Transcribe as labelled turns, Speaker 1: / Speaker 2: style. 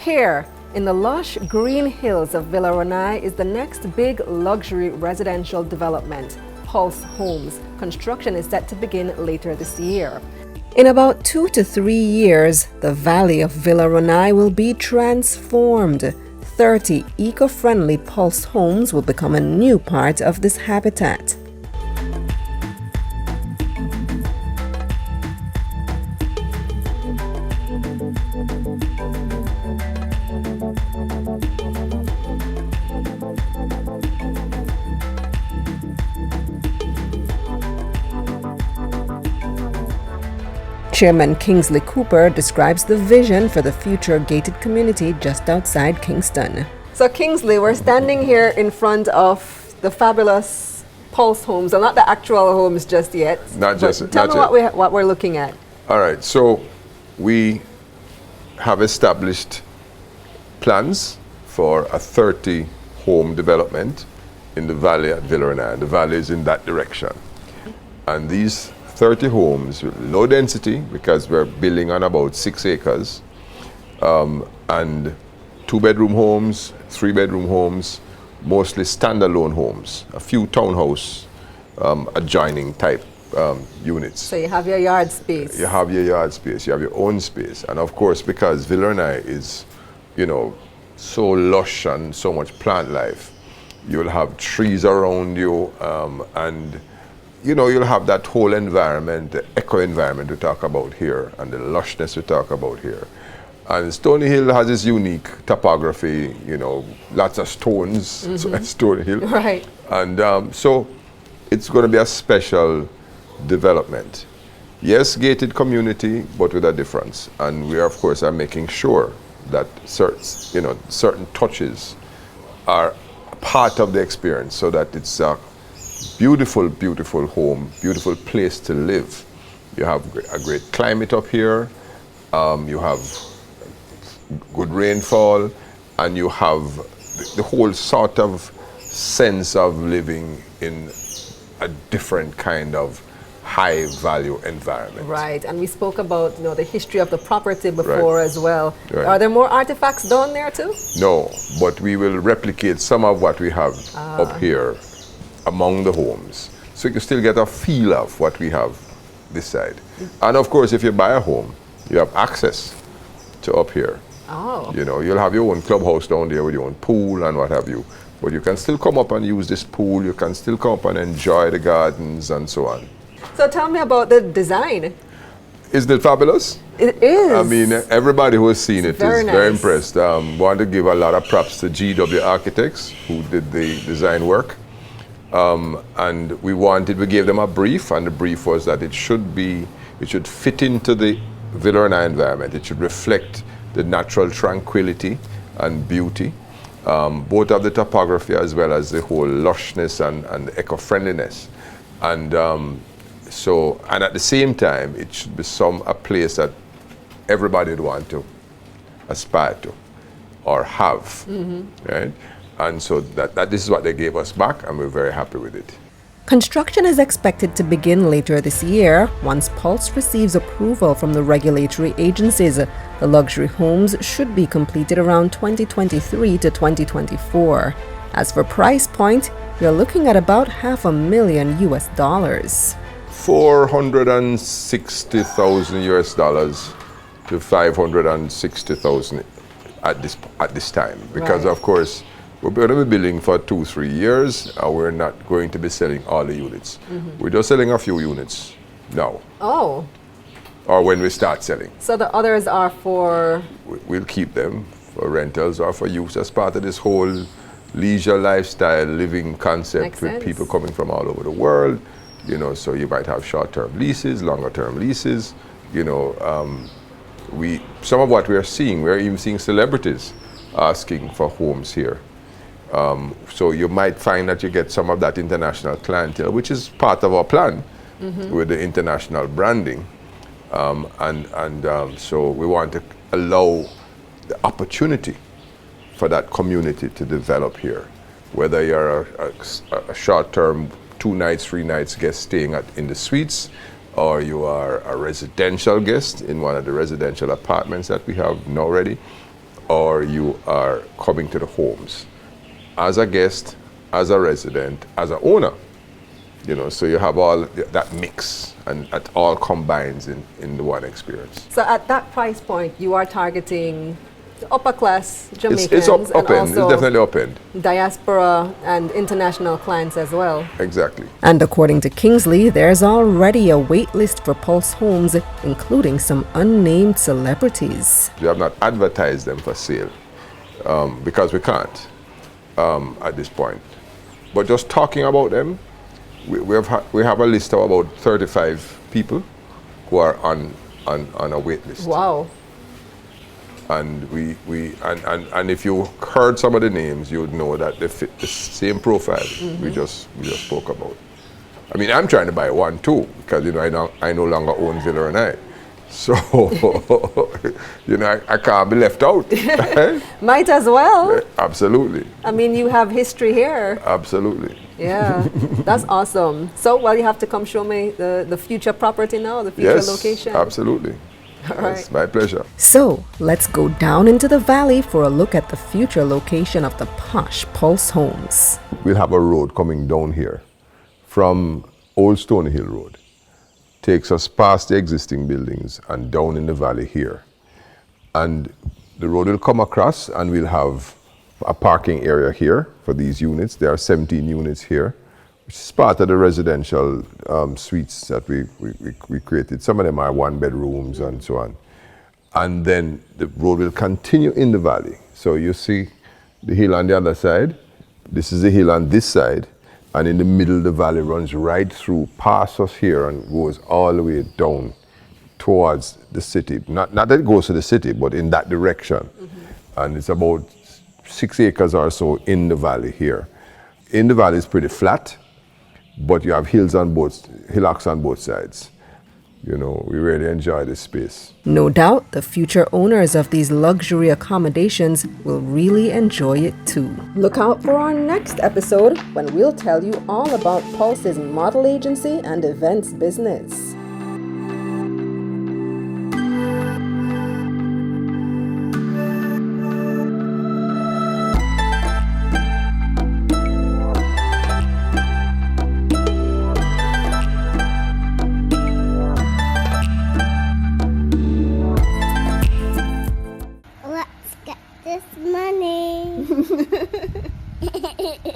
Speaker 1: Here, in the lush green hills of Villa Ronai is the next big luxury residential development, Pulse Homes. Construction is set to begin later this year. In about 2 to 3 years, the valley of Villa Ronai will be transformed. 30 eco-friendly Pulse Homes will become a new part of this habitat. Chairman Kingsley Cooper describes the vision for the future gated community just outside Kingston. So Kingsley, we're standing here in front of the fabulous Pulse Homes, and not the actual homes just yet. Tell me what we're looking at.
Speaker 2: All right, so we have established plans for a 30-home development in the valley at Villa Ronai. The valley is in that direction. And these 30 homes, low density, because we're building on about 6 acres, and 2-bedroom homes, 3-bedroom homes, mostly standalone homes, a few townhouse adjoining type units.
Speaker 1: So you have your yard space.
Speaker 2: You have your yard space, you have your own space. And of course, because Villa Ronai is, so lush and so much plant life, you'll have trees around you, and you'll have that whole environment, the eco environment we talk about here, and the lushness we talk about here. And Stony Hill has its unique topography, lots of stones, so Stony Hill.
Speaker 1: Right.
Speaker 2: And so it's going to be a special development. Yes, gated community, but with a difference. And we, of course, are making sure that certain touches are part of the experience so that it's a beautiful, beautiful home, beautiful place to live. You have a great climate up here, you have good rainfall, and you have the whole sort of sense of living in a different kind of high value environment.
Speaker 1: Right, and we spoke about the history of the property before as well.
Speaker 2: Right.
Speaker 1: Are there more artifacts down there too?
Speaker 2: No, but we will replicate some of what we have up here among the homes, so you can still get a feel of what we have this side. And of course, if you buy a home, you have access to up here.
Speaker 1: Oh.
Speaker 2: You'll have your own clubhouse down there with your own pool and what have you, but you can still come up and use this pool, you can still come up and enjoy the gardens and so on.
Speaker 1: So tell me about the design.
Speaker 2: Isn't it fabulous?
Speaker 1: It is.
Speaker 2: I mean, everybody who has seen it is very
Speaker 1: nice.
Speaker 2: impressed. Want to give a lot of props to GW Architects who did the design work. And we gave them a brief, and the brief was that it should fit into the Villa Ronai environment. It should reflect the natural tranquility and beauty, both of the topography as well as the whole lushness and eco-friendliness. And and at the same time, it should be a place that everybody would want to aspire to or have, right? And so this is what they gave us back, and we're very happy with it.
Speaker 1: Construction is expected to begin later this year once Pulse receives approval from the regulatory agencies. The luxury homes should be completed around 2023 to 2024. As for price point, you're looking at about $500,000 US.
Speaker 2: $460,000 US to $560,000 at this time, because
Speaker 1: Right.
Speaker 2: of course we're going to be building for 2-3 years, and we're not going to be selling all the units. We're just selling a few units now.
Speaker 1: Oh.
Speaker 2: Or when we start selling.
Speaker 1: So the others are for...
Speaker 2: We'll keep them for rentals or for use as part of this whole leisure lifestyle living concept.
Speaker 1: Makes
Speaker 2: with
Speaker 1: sense.
Speaker 2: People coming from all over the world. So you might have short-term leases, longer-term leases. Some of what we're even seeing celebrities asking for homes here. So you might find that you get some of that international clientele, which is part of our plan with the international branding. So we want to allow the opportunity for that community to develop here. Whether you're a short-term 2 nights, 3 nights guest staying in the suites, or you are a residential guest in one of the residential apartments that we have now ready, or you are coming to the homes as a guest, as a resident, as an owner. So you have all that mix, and it all combines in the one experience.
Speaker 1: So at that price point, you are targeting the upper class Jamaicans
Speaker 2: It's up
Speaker 1: and
Speaker 2: end. It's
Speaker 1: also
Speaker 2: definitely up end.
Speaker 1: diaspora and international clients as well.
Speaker 2: Exactly.
Speaker 1: And according to Kingsley, there's already a wait list for Pulse Homes, including some unnamed celebrities.
Speaker 2: We have not advertised them for sale because we can't at this point. But just talking about them, we have a list of about 35 people who are on a wait list.
Speaker 1: Wow.
Speaker 2: And and if you heard some of the names, you would know that they fit the same profile we just spoke about. I mean, I'm trying to buy one too because I no longer own Villa Ronai, so I can't be left out.
Speaker 1: Might as well.
Speaker 2: Absolutely.
Speaker 1: I mean, you have history here.
Speaker 2: Absolutely.
Speaker 1: Yeah, that's awesome. So, well, you have to come show me the future property now, the future location.
Speaker 2: Yes, absolutely.
Speaker 1: All right.
Speaker 2: It's my pleasure.
Speaker 1: So, let's go down into the valley for a look at the future location of the posh Pulse Homes.
Speaker 2: We'll have a road coming down here from Old Stony Hill Road. Takes us past the existing buildings and down in the valley here. And the road will come across and we'll have a parking area here for these units. There are 17 units here, which is part of the residential suites that we created. Some of them are one bedrooms and so on. And then the road will continue in the valley. So you see the hill on the other side. This is the hill on this side. And in the middle, the valley runs right through, past us here, and goes all the way down towards the city. Not that it goes to the city, but in that direction. And it's about 6 acres or so in the valley here. In the valley, it's pretty flat, but you have hillocks on both sides. We really enjoy this space.
Speaker 1: No doubt the future owners of these luxury accommodations will really enjoy it too. Look out for our next episode when we'll tell you all about Pulse's model agency and events business.